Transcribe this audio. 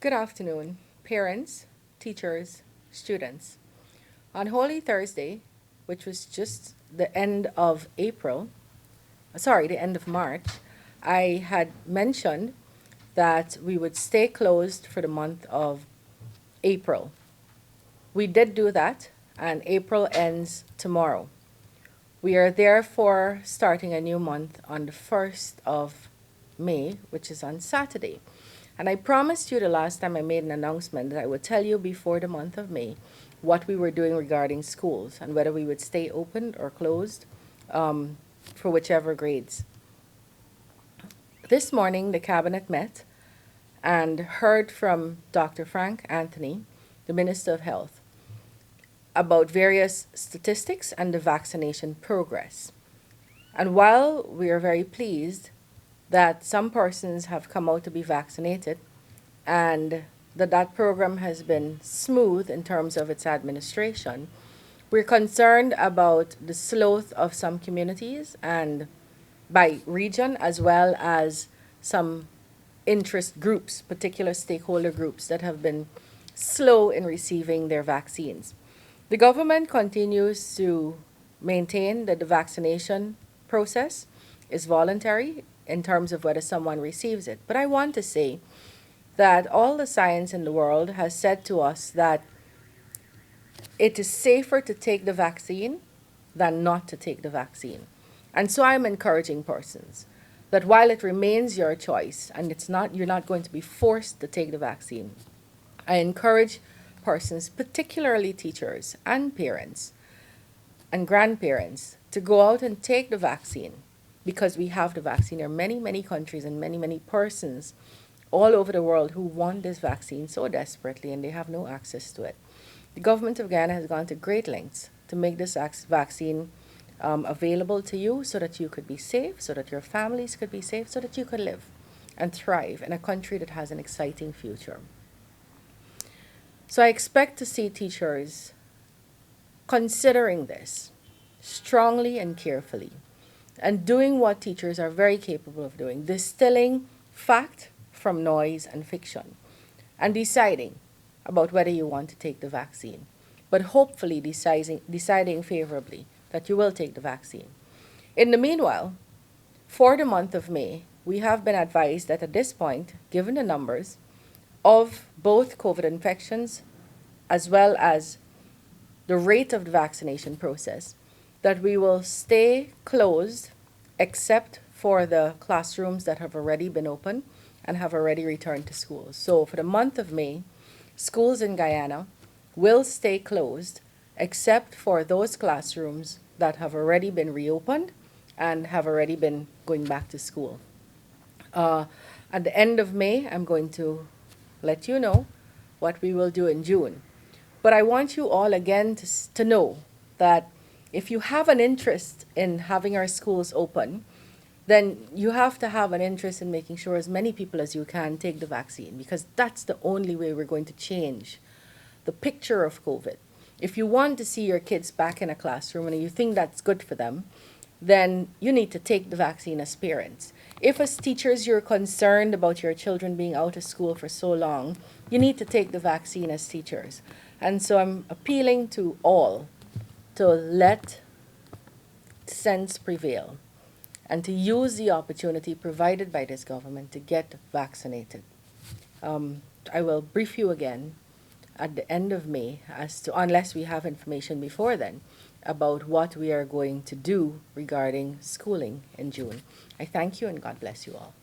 Good afternoon, parents, teachers, students. On Holy Thursday, which was just the end of the end of March, I had mentioned that we would stay closed for the month of April. We did do that, and April ends tomorrow. We are therefore starting a new month on the 1st of May, which is on Saturday. And I promised you the last time I made an announcement that I would tell you before the month of May what we were doing regarding schools and whether we would stay open or closed for whichever grades. This morning, the cabinet met and heard from Dr. Frank Anthony, the Minister of Health, about various statistics and the vaccination progress. And while we are very pleased that some persons have come out to be vaccinated and that program has been smooth in terms of its administration, we're concerned about the sloth of some communities and by region as well as some interest groups, particular stakeholder groups that have been slow in receiving their vaccines. The government continues to maintain that the vaccination process is voluntary in terms of whether someone receives it. But I want to say that all the science in the world has said to us that it is safer to take the vaccine than not to take the vaccine. And so I'm encouraging persons that while it remains your choice and you're not going to be forced to take the vaccine, I encourage persons, particularly teachers and parents and grandparents, to go out and take the vaccine because we have the vaccine. There are many, many countries and many, many persons all over the world who want this vaccine so desperately and they have no access to it. The government of Guyana has gone to great lengths to make this vaccine available to you so that you could be safe, so that your families could be safe, so that you could live and thrive in a country that has an exciting future. So I expect to see teachers considering this strongly and carefully and doing what teachers are very capable of doing, distilling fact from noise and fiction and deciding about whether you want to take the vaccine, but hopefully deciding favorably that you will take the vaccine. In the meanwhile, for the month of May, we have been advised that at this point, given the numbers of both COVID infections as well as the rate of the vaccination process, that we will stay closed except for the classrooms that have already been open and have already returned to schools. So for the month of May, schools in Guyana will stay closed except for those classrooms that have already been reopened and have already been going back to school. At the end of May, I'm going to let you know what we will do in June. But I want you all again to know that if you have an interest in having our schools open, then you have to have an interest in making sure as many people as you can take the vaccine, because that's the only way we're going to change the picture of COVID. If you want to see your kids back in a classroom and you think that's good for them, then you need to take the vaccine as parents. If as teachers you're concerned about your children being out of school for so long, you need to take the vaccine as teachers. And so I'm appealing to all to let sense prevail and to use the opportunity provided by this government to get vaccinated. I will brief you again at the end of May as to, unless we have information before then, about what we are going to do regarding schooling in June. I thank you and God bless you all.